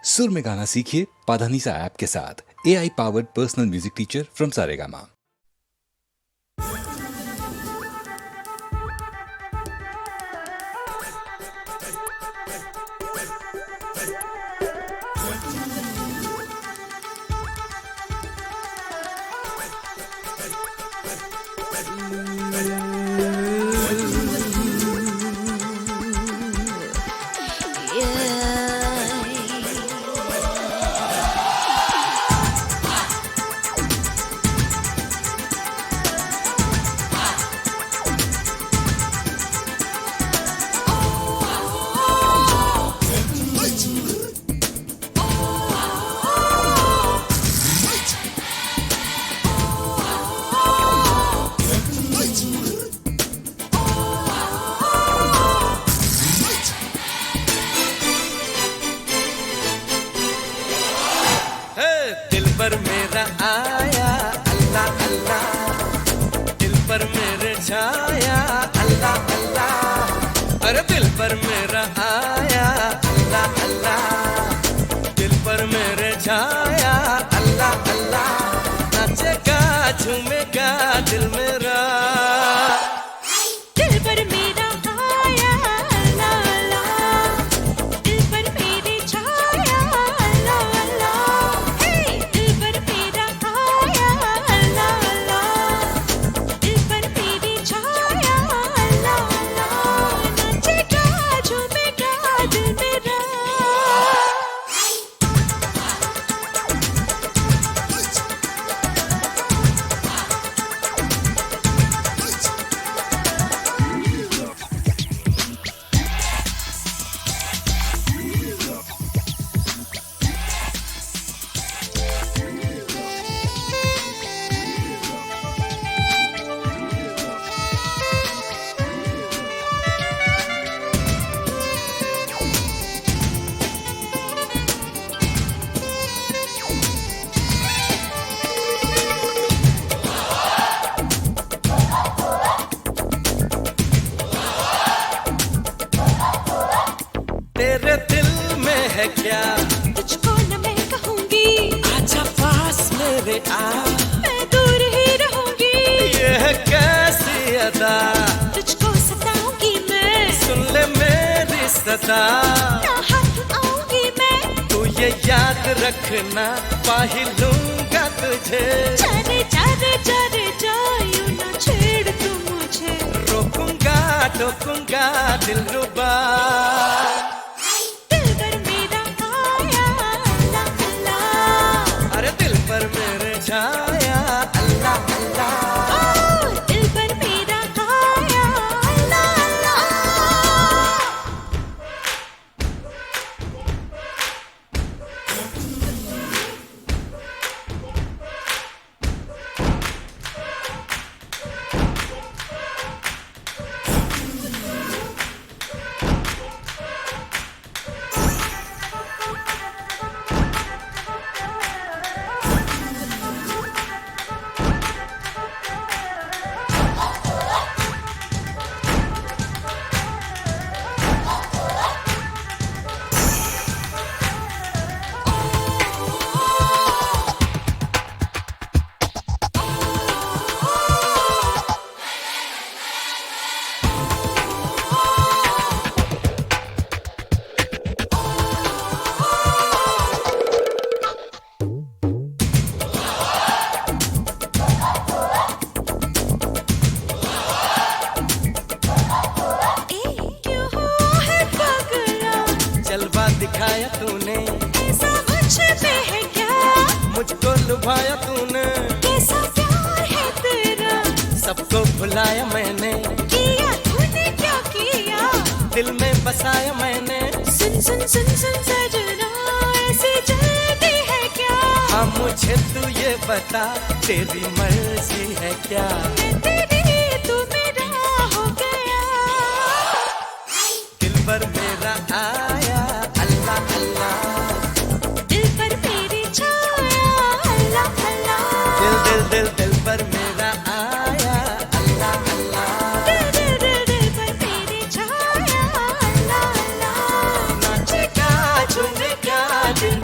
सुर में गाना सीखिए पाधानीसा ऐप के साथ। AI powered personal music teacher from Saregama. दिल पर मेरा आया अल्लाह अल्लाह, दिल पर मेरे छाया अल्लाह अल्लाह, अरे दिल पर मेरा आया अल्लाह अल्लाह, दिल पर मेरे छाया अल्लाह अल्लाह, नाचेगा झूमेगा दिल मेरा। दिल पर मेरा आया अल्लाह अल्लाह, दिल पर मेरी छाया अल्लाह अल्लाह, दिल पर मेरा आया अल्लाह अल्लाह, दिल पर मेरी छाया अल्लाह अल्लाह, नाचेगा झूमेगा दिल मेरा। तेरे दिल में है क्या, तुझको न मैं कहूंगी, आजा पास मेरे आ, मैं दूर ही रहूंगी। ये है कैसी अदा, तुझको सताऊंगी मैं, सुन ले मेरी सदा, ना हाथ आऊंगी मैं। तू ये याद रखना पा ही लूंगा तुझे। जाने जाने जाने जायूं ना छेड़ तू मुझे, रोकूंगा टोकूंगा दिलरुबा। दिल पर मेरा आया अल्लाह अल्लाह, अरे दिल पर मेरे छाया अल्लाह अल्लाह, ओ दिल पर मेरा आया अल्लाह अल्लाह। जलवा दिखाया तूने, ऐसा मुझ पे है क्या, मुझको लुभाया तूने, कैसा प्यार है तेरा, सबको भुलाया मैंने, किया तूने क्या किया, दिल में बसाया मैंने। सुन सुन सुन सुन सजना, ऐसी जल्दी है क्या, हाँ मुझे तू ये बता तेरी मर्जी है क्या। मैं तेरी तू मेरा हो गया, दिल पर मेरा आया अल्लाह अल्लाह, दिल पर मेरी छाया अल्लाह अल्लाह, दिल दिल दिल दिल पर मेरा आया अल्लाह अल्लाह, दिल दिल दिल दिल पर मेरी छाया अल्लाह अल्लाह, नाचेगा झूमेगा दिल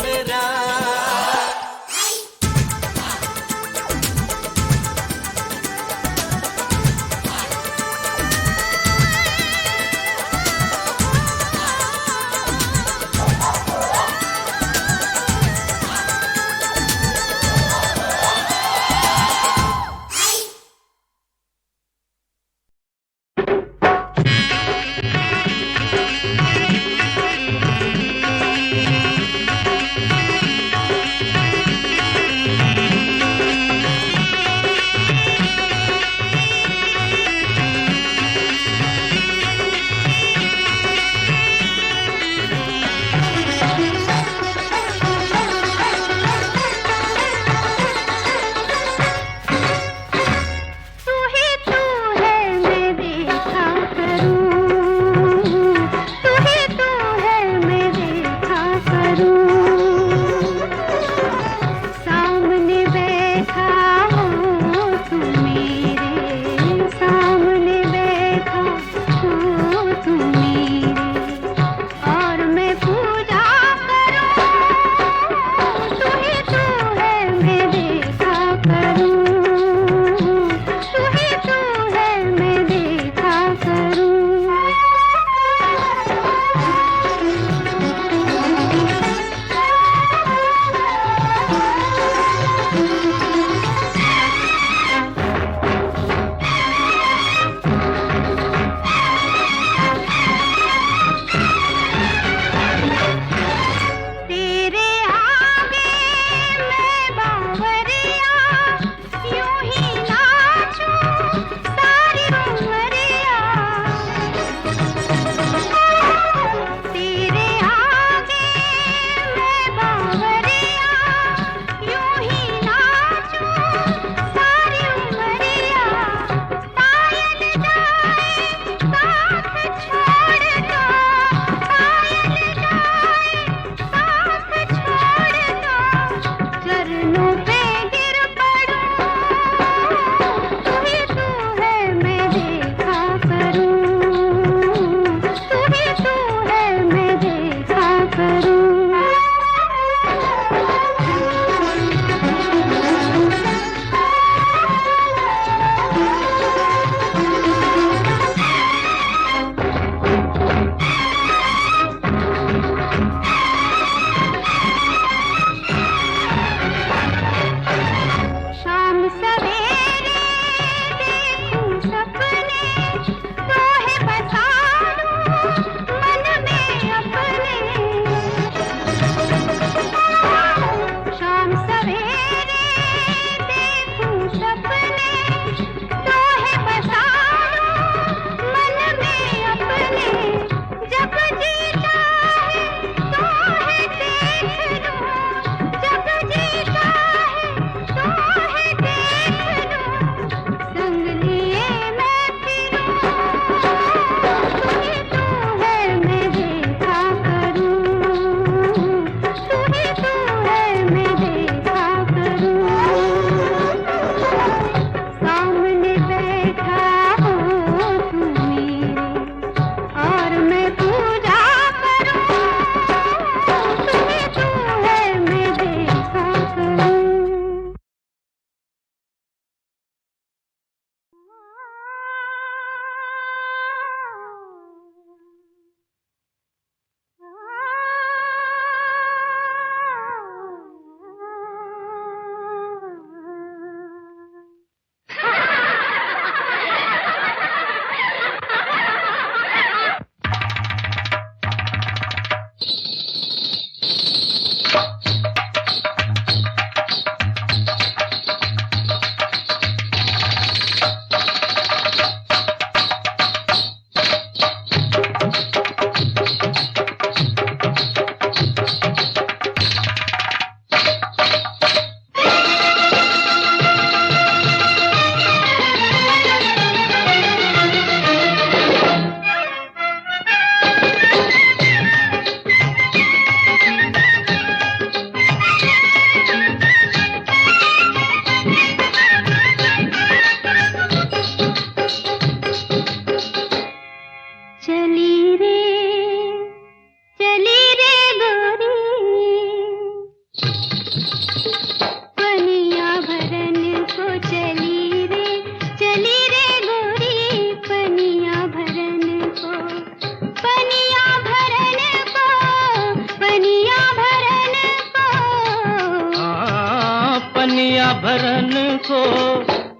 भरन को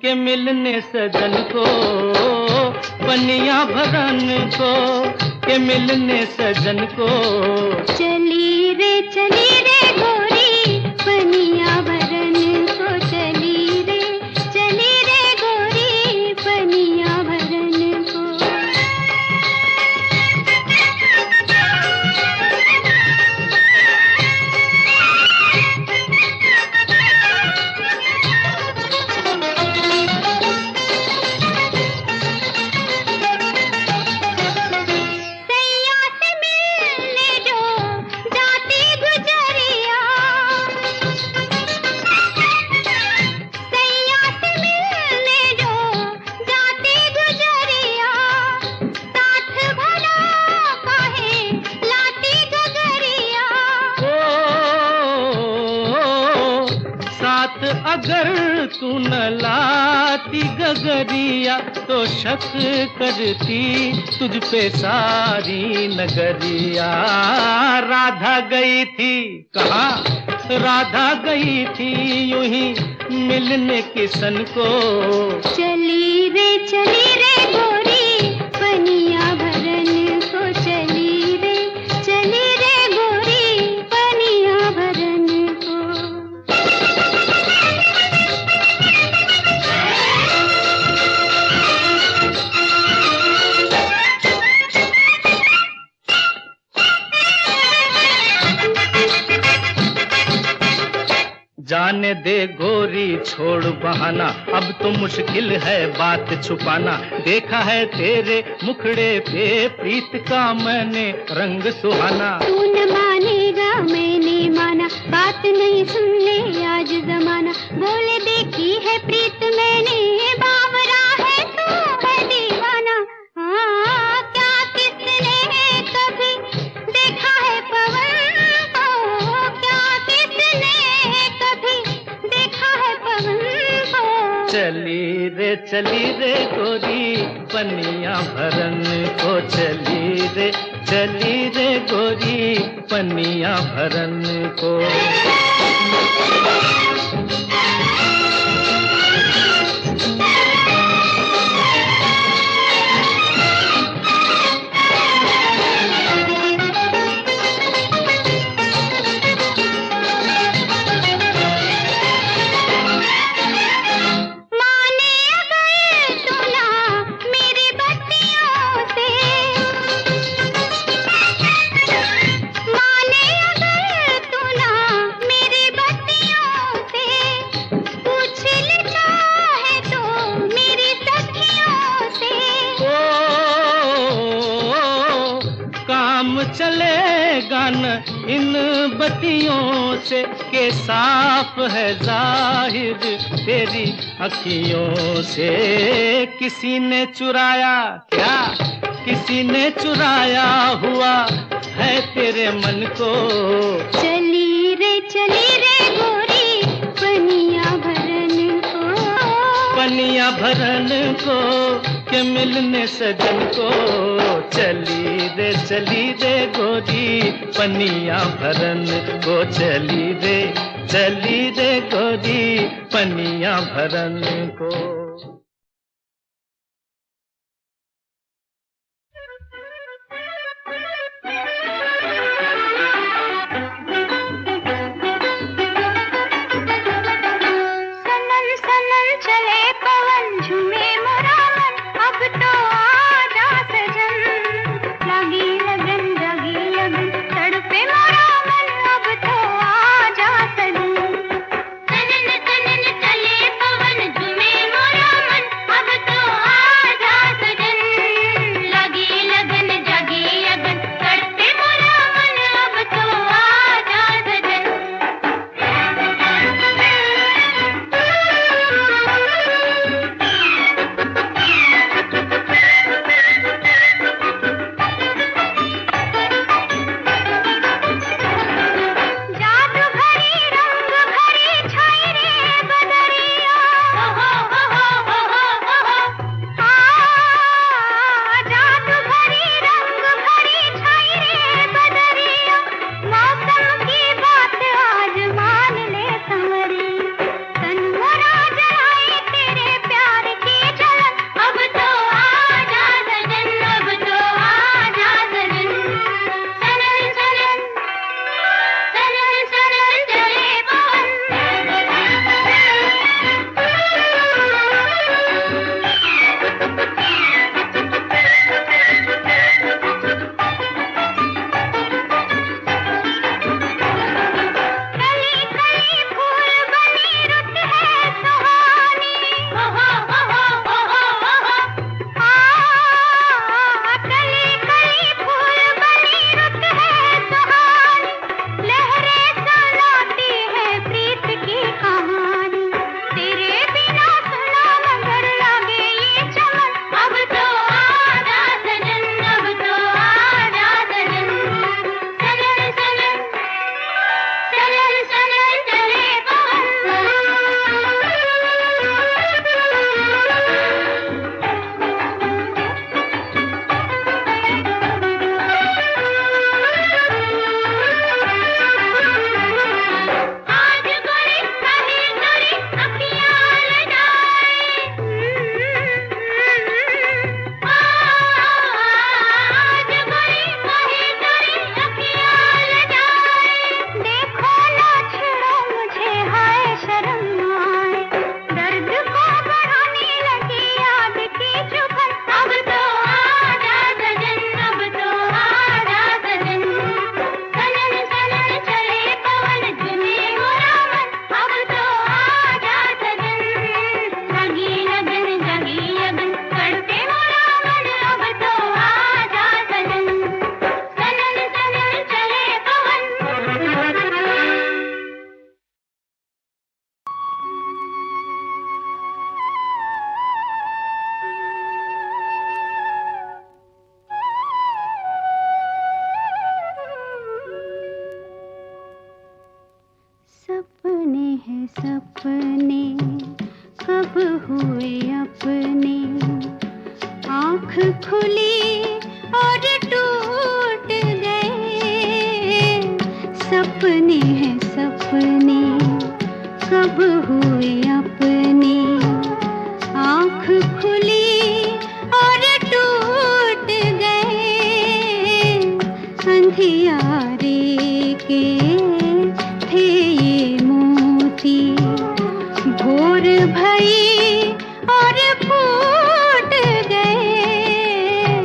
के मिलने सजन को, पनिया भरन को के मिलने सजन को। चली रे गोरी पनिया भरन को, चली रे गोरी पनिया भरन को। अगर तू न लाती गगरिया तो शक करती तुझ पे सारी नगरिया। राधा गई थी कहाँ, राधा गई थी यूं ही मिलने किसन को। चली रे गोरी पनिया भरन को, चली रे गोरी पनिया भरन को। जाने दे गोरी छोड़ बहाना, अब तो मुश्किल है बात छुपाना। देखा है तेरे मुखड़े पे प्रीत का मैंने रंग सुहाना। तू न मानेगा मैंने माना, बात नहीं सुन ले आज जमाना। बोले देखी है प्रीत मैंने, बावरा है तू है दीवाना। हाँ क्या किसने कभी देखा है पवन को, क्या किसने कभी देखा है पवन को। चली रे गोरी पनिया भरन को, चली रे गोरी पनिया भरन को। चलेगा न इन बत्तियों से के साफ है जाहिर तेरी अखियों से। किसी ने चुराया क्या, किसी ने चुराया हुआ है तेरे मन को। चली रे गोरी पनिया भरन को, पनिया भरन को के मिलने सजन को। चली रे गोरी पनिया भरन को, चली रे गोरी पनिया भरन को। सनन सनन चले पवन, झूमे मोरा मन, अब तो आजा सजन। लगी लगन तड़पे मोरा मन, अब तो आजा सजन। सनन सनन चले पवन, झूमे मोरा हैं सपने कब हुए अपने, आँख खुली और टूट गए। सपने हैं सपने कब हुए अपने, आँख खुली और टूट गए। अंधियारे के थे ये मोती, भोर भई और फूट गए।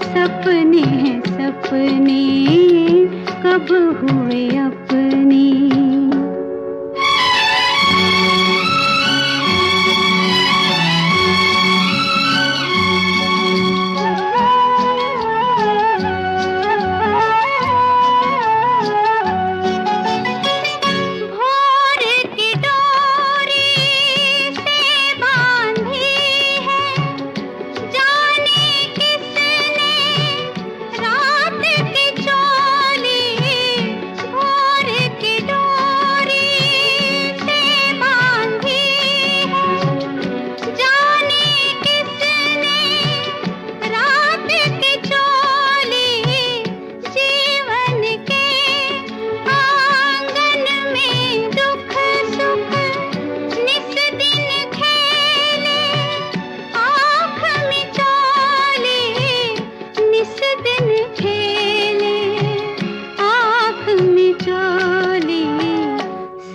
सपने हैं सपने कब हुए अपने।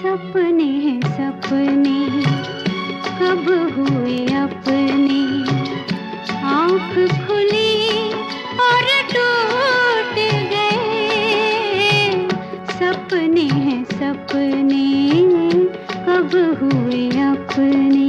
सपने हैं सपने कब हुए अपने, आँख खुली और टूट गए। सपने हैं सपने कब हुए अपने।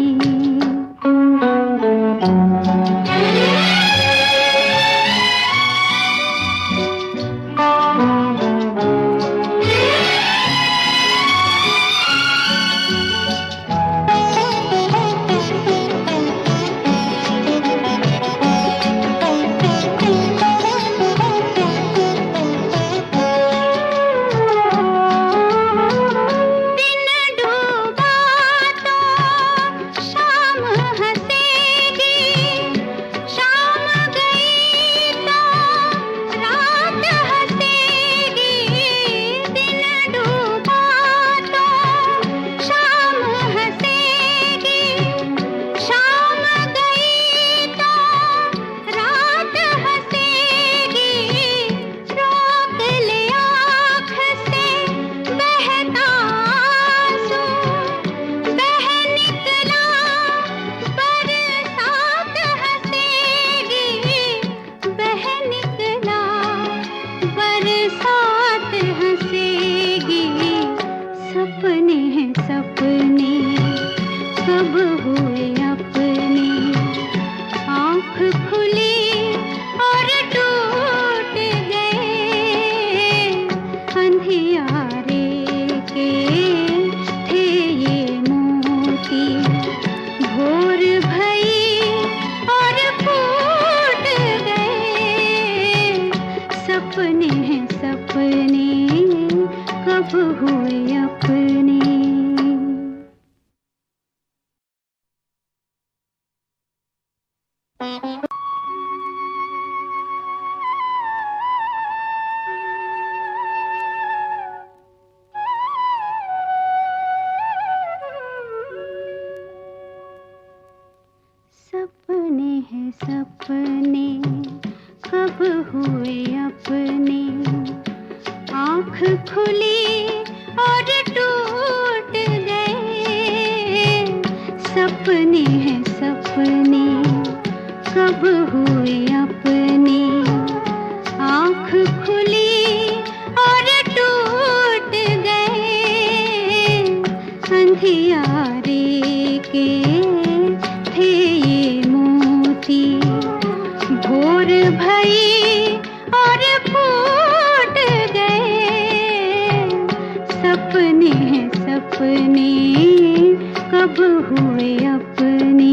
सपने हैं सपने कब हुए अपने, आँख खुली और टूट गए। अंधियारे के थे ये मोती, भोर भई और फूट गए। सपने हैं सपने कब हुए अपने। सपने हैं सपने कब हुए अपने, आँख खुली और टूट गए। सपने हैं सपने कब हुए अपने, आँख खुली और टूट गए। अंधियारे के थे ये मोती, भोर भई और फूट गए। सपने हैं सपने कब हुए अपने।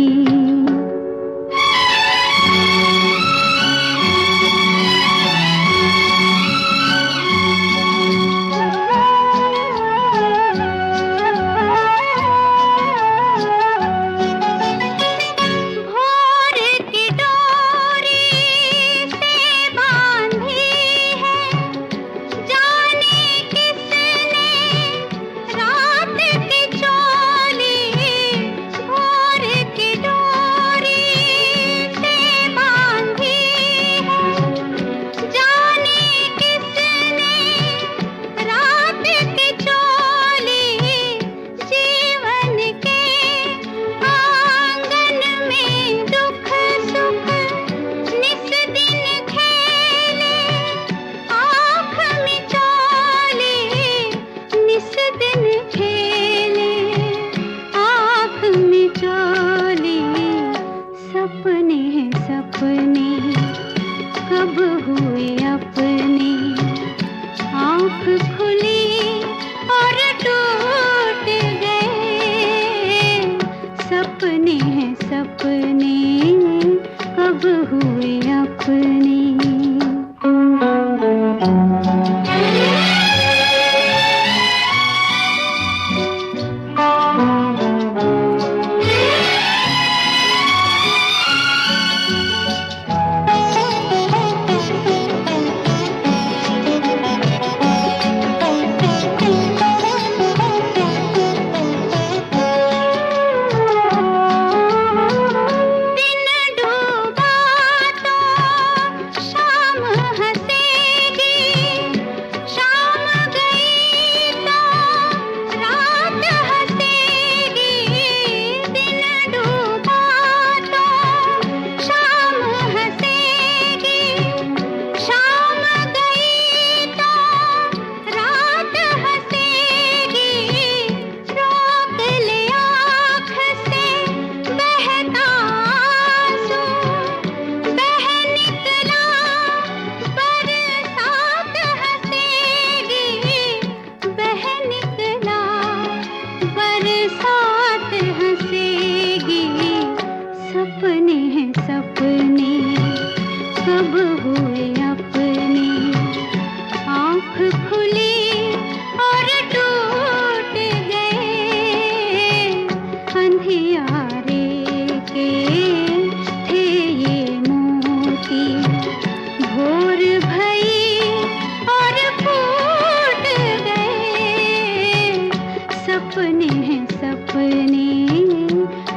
सपने हैं सपने,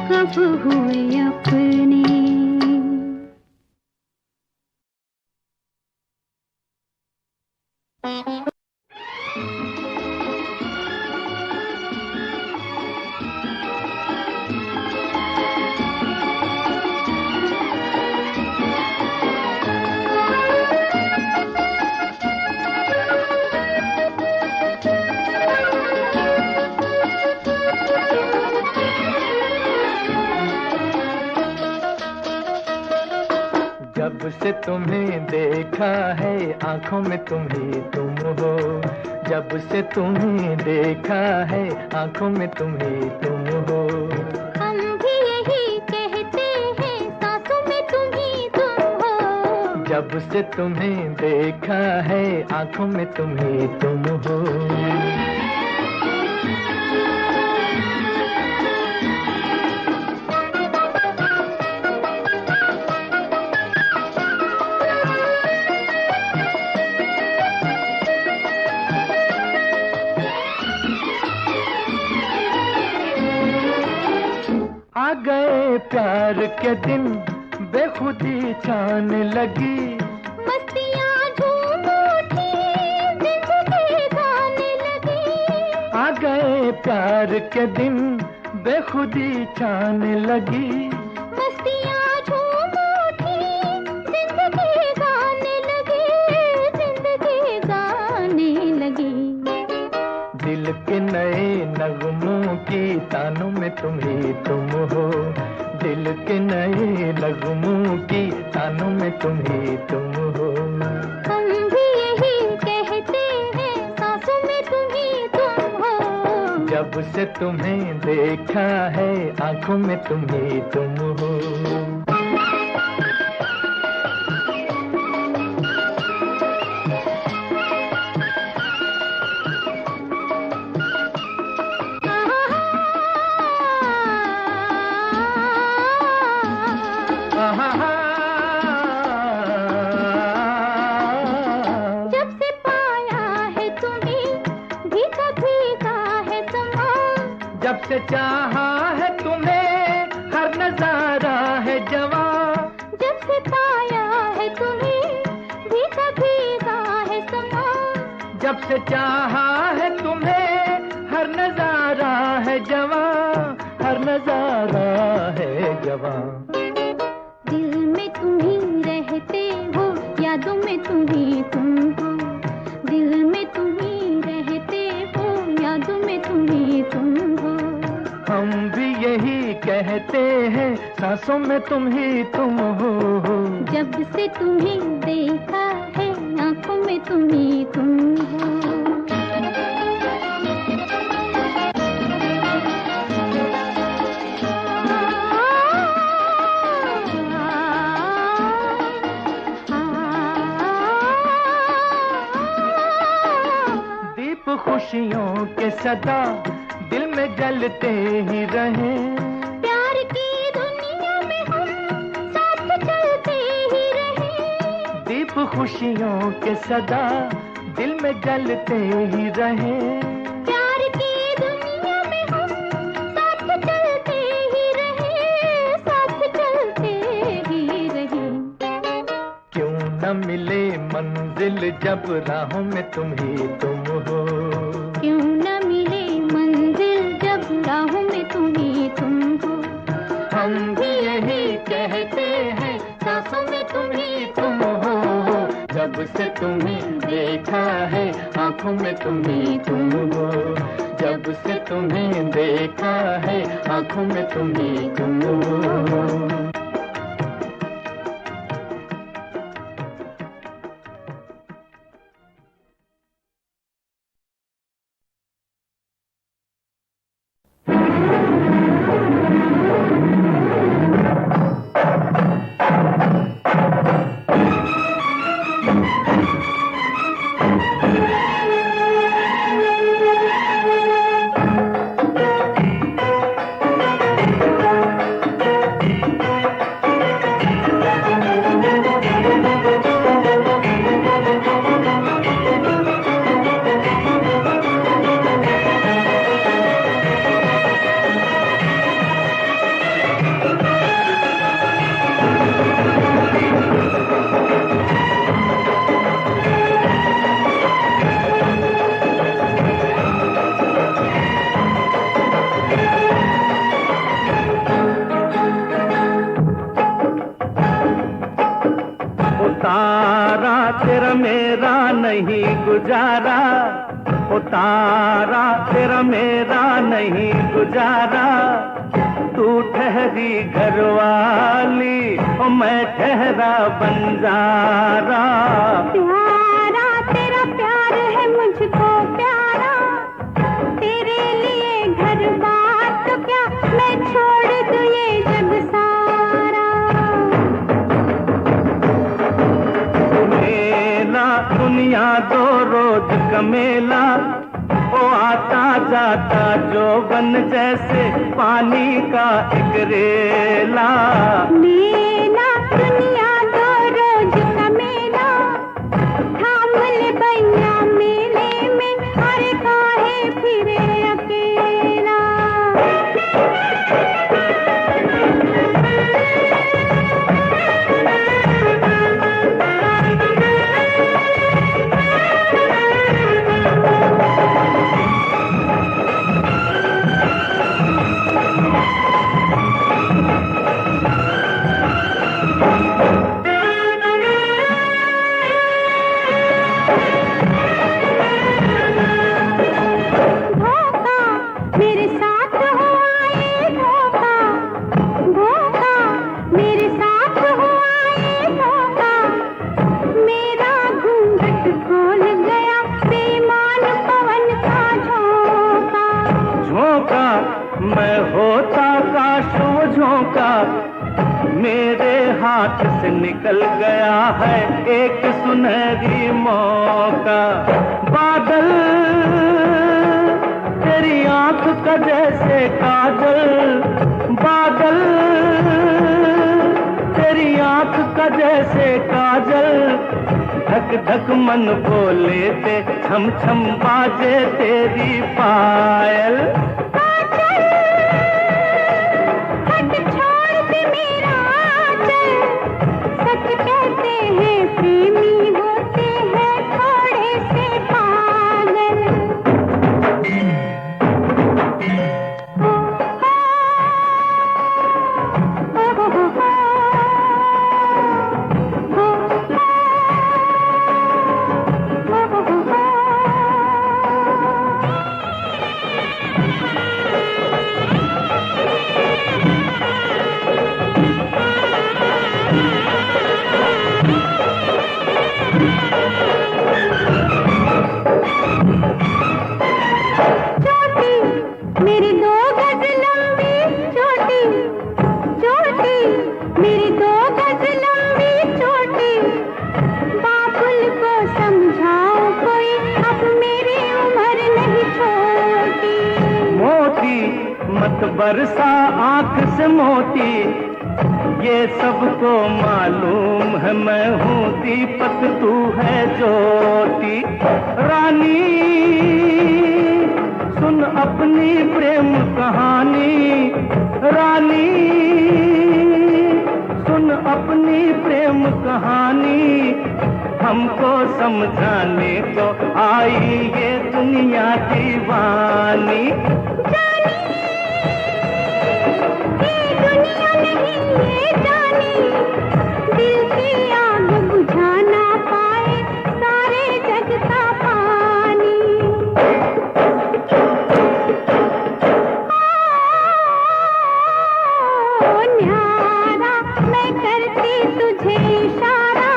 कब हुए अपने। जब से तुम्हें देखा है आंखों में तुम ही तुम हो, जब से तुम्हें देखा है आंखों में तुम ही तुम हो। हम भी यही कहते हैं सांसों में तुम ही तुम हो, जब से तुम्हें देखा है आंखों में तुम ही तुम हो। आ गए प्यार के दिन बेखुदी छाने लगी, मस्तियाँ झूम उठी जिंदगी गाने लगी। आ गए प्यार के दिन बेखुदी छाने लगी, मस्तियाँ झूम उठी जिंदगी गाने लगी, जिंदगी गाने लगी। दिल के नए नगमों की तानों में तुम ही तुम हो, दिल के नए नगमों की तानों में तुम ही तुम हो। हम भी यही कहते हैं सांसों में तुम ही तुम हो, जब से तुम्हें देखा है आंखों में तुम ही तुम हो। जब से पाया है तुम्हें भीगा भीगा है समा, जब से चाहा है तुम्हें हर नजारा है जवां, जब से पाया है तुम्हें भीगा भीगा है समा, जब से चाहा है तुम्हें हर नजारा है जवां, हर नजारा है जवां। दिल में तुम ही रहते हो, यादों में तुम ही तुम हो, दिल में तुम ही रहते हो, यादों में तुम ही तुम हो। हम भी यही कहते हैं सांसों में तुम ही तुम हो, जब से तुम्हें देखा है आंखों में तुम ही तुम हो। दीप खुशियों के सदा दिल में जलते ही रहे, प्यार की दुनिया में हम साथ चलते ही रहे, दीप खुशियों के सदा दिल में जलते ही रहे। प्यार की दुनिया में हम साथ चलते ही रहे, साथ चलते ही रहे। क्यों न मिले मंजिल जब राहों में तुम ही तुम हो, क्यों न मिले मंजिल जब राहों में तुम ही तुम हो। हम भी यही कहते हैं सांसों में तुम ही तुम हो, जब से तुम्हें देखा है आंखों में तुम ही तुम हो, जब से तुम्हें देखा है आंखों में तुम ही तुम हो। गुजारा, उतारा तेरा मेरा नहीं गुजारा। तू ठहरी घरवाली और मैं ठहरा बंजारा। प्यारा तेरा प्यार है मुझको प्यारा, तेरे लिए घर बार तो क्या मैं छोड़ दूं ये जग सारा। मेला दुनिया दो रोज का मेला, वो आता जाता जो बन जैसे पानी का एक रेला। मेला दुनिया दो रोज का मेला, थाम ले बैया मेले में, अरे काहे फिरे अकेला। मैं होता काश वो झोंका, मेरे हाथ से निकल गया है एक सुनहरी मौका। बादल तेरी आंख का जैसे काजल, बादल तेरी आंख का जैसे काजल। धक धक मन बोले थे, छम छम बाजे तेरी पायल। मत बरसा आंख से मोती, ये सबको मालूम है मैं हूँ दीपक तू है ज्योति। रानी सुन अपनी प्रेम कहानी, रानी सुन अपनी प्रेम कहानी। हमको समझाने को आई ये दुनिया दीवानी। दुनिया नहीं ये जानी, दिल की आग बुझा ना पाए सारे जग का पानी। ओ न्यारा मैं करती तुझे इशारा,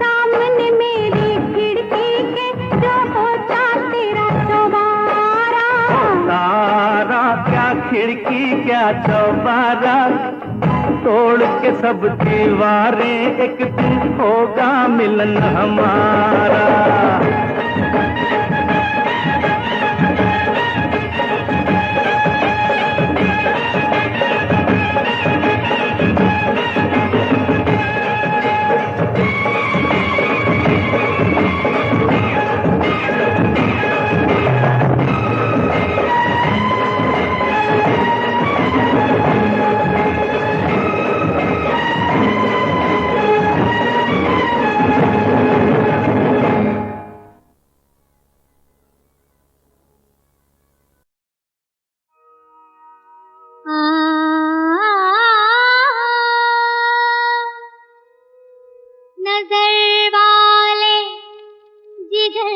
सामने मेरी खिड़की के जो होता तेरा चौबारा। तारा क्या खिड़की क्या चौबारा, तोड़ के सब दीवारें एक दिन होगा मिलन हमारा। नजर वाले जिधर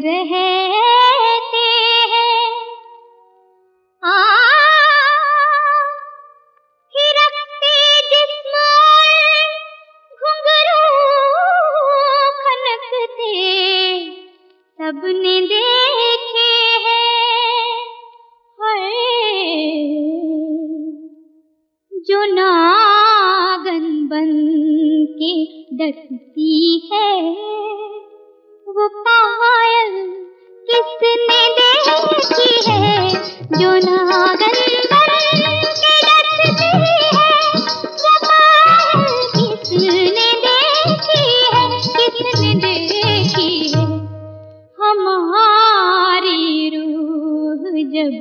रहते हैं। थिरकते जिस्म घुंघरू खनकते सबने देखे हैं। जो नागन बन के डसती है वो पायल किसने देखी है। जो नागन बन के डसती है वो पायल किसने देखी है, किसने देखी है। हमारी रूह जब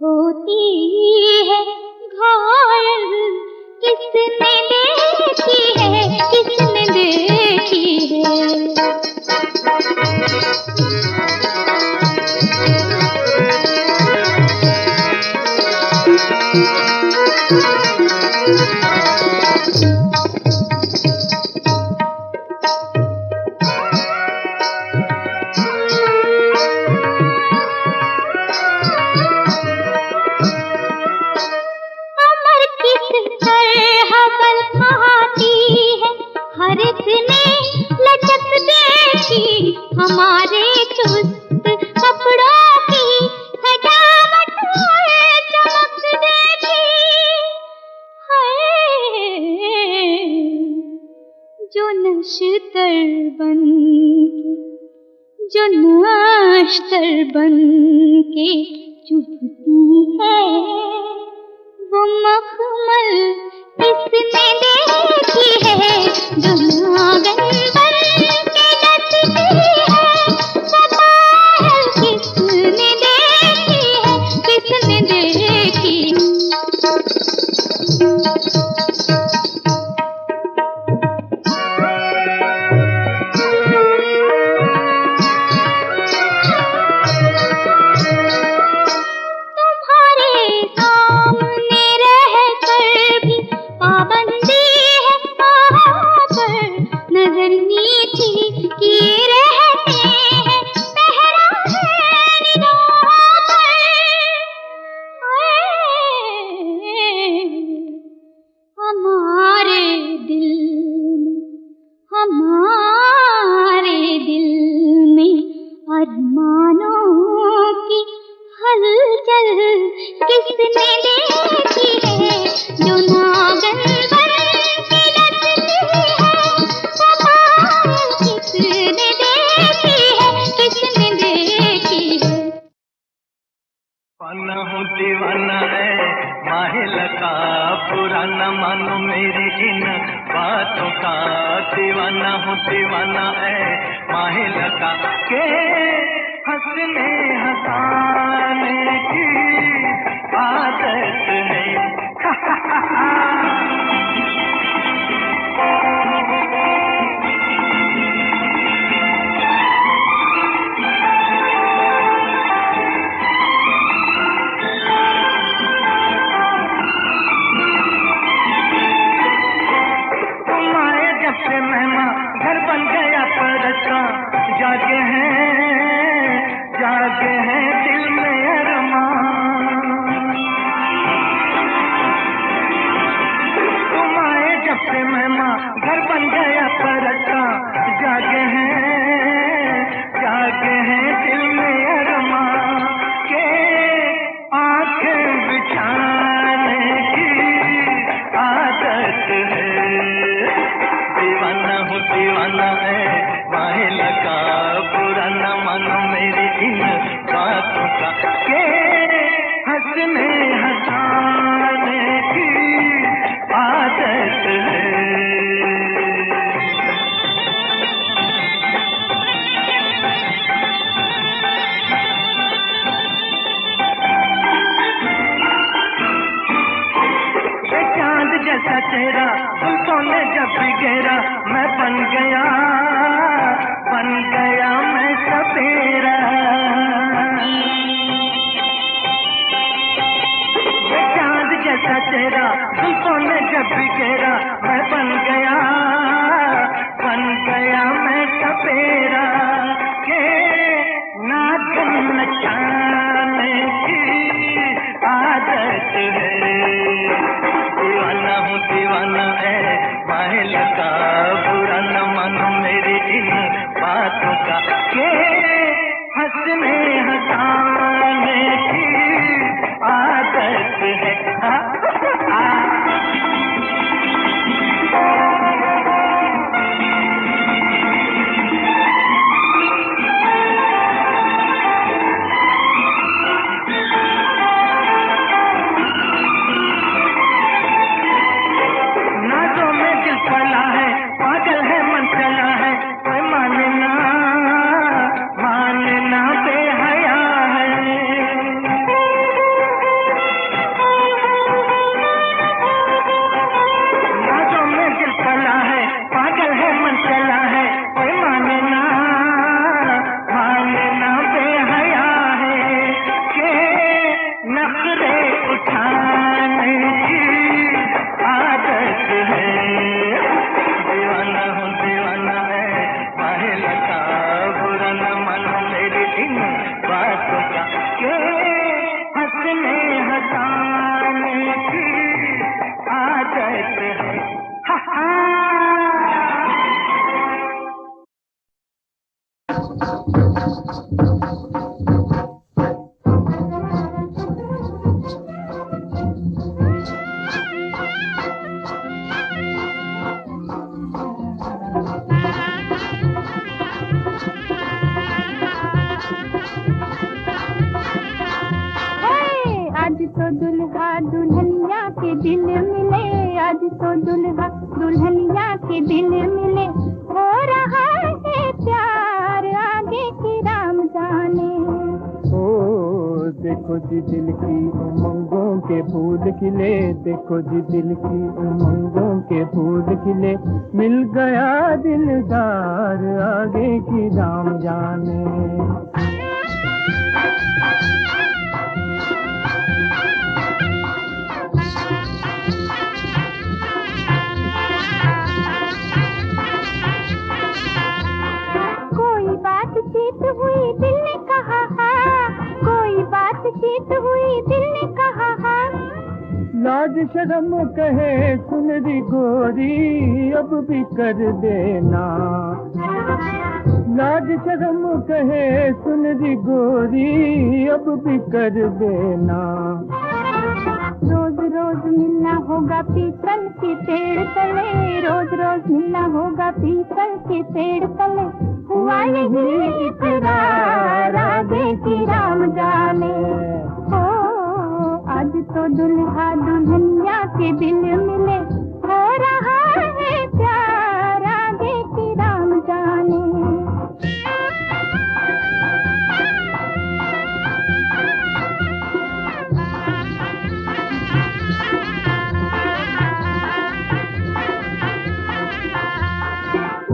होती है घायल किसने देखी है, किसने देखी है। हर एक ने लचक देखी हमारे चुस्त कपड़ों की सजावट चमक देखी है। जो नश्तर बन के चुभती है वो मखमल किसने देखी है। जो नागन बन के डसती है वो पायल किसने देखी है, किसने देखी। हमारे दिल में अरमानों की हलचल किसने देखी है। जो नागन बन के डसती है वो पायल किसने देखी है, किसने देखी है। दीवाना हूँ दीवाना है माहिल का पुराना, मानो मेरी इन बातों का। दीवाना हूँ दीवाना है माहिल का के हंसने हंसाने की आदत है। घर बन गया परसा, जागे हैं दिल में अरमान। बातों का के हंसने हंसाने की आदत है। नाजों में दिल पला है, पागल है मन चला है, कोई मानना मानना बेहया है। नाजों में दिल पला है, पागल है मन चला है, कोई मानना मानना बेहया है के नखरे उठाने की आदत है। दीवाना हूँ दीवाना है काहे लगा, बुरा न मानो मेरी इन बातों का के हंसने हंसाने की आदत है। हा हा। आज तो दुल्हा दुल्हनिया के दिल मिले, आज तो दुल्हा दुल्हनिया के दिल मिले, हो रहा है प्यार आगे की राम जाने। ओ देखो जी दिल की उमंगों के फूल खिले, देखो जी दिल की उमंगों के फूल खिले, मिल गया दिलदार आगे की राम जाने। कोई बातचीत हुई दिल ने कहा हाँ, कोई बातचीत हुई दिल ने कहा हाँ। लाज शर्म कहे सुनरी गोरी अब भी कर देना, लाज शर्म कहे सुनरी गोरी अब भी कर देना। रोज रोज मिलना होगा पीपल के पेड़ तले, रोज रोज मिलना होगा पीपल के पेड़ तले, हुआ यही इकरार आगे की राम जाने। ओ आज तो दुल्हा दुल्हनिया के दिल मिले, हो रहा है प्यार आगे की राम जाने।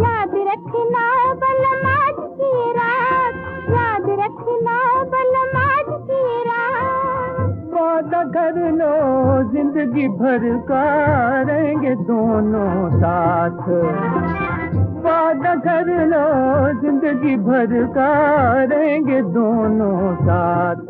याद रखना बलमाज की रात, याद रखना बलमाज की रात। वादा कर लो जिंदगी भर का रहेंगे दोनों साथ, वादा कर लो जिंदगी भर का रहेंगे दोनों साथ।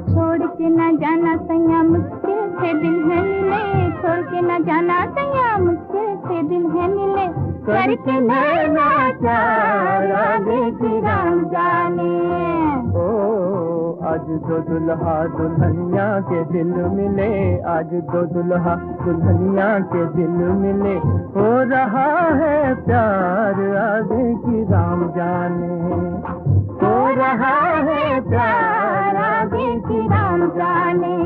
छोड़ के न जाना सैया मुश्किल से दिल है मिले, छोड़ के न जाना सैया मुश्किल से दिल है मिले, करके नैना चार आगे की राम जाने। ओ आज दो दुल्हा दुल्हनिया के दिल मिले, आज दो दुल्हा दुल्हनिया के दिल मिले, हो रहा है प्यार आगे की राम जाने, हो रहा है प्यार आगे की राम जाने।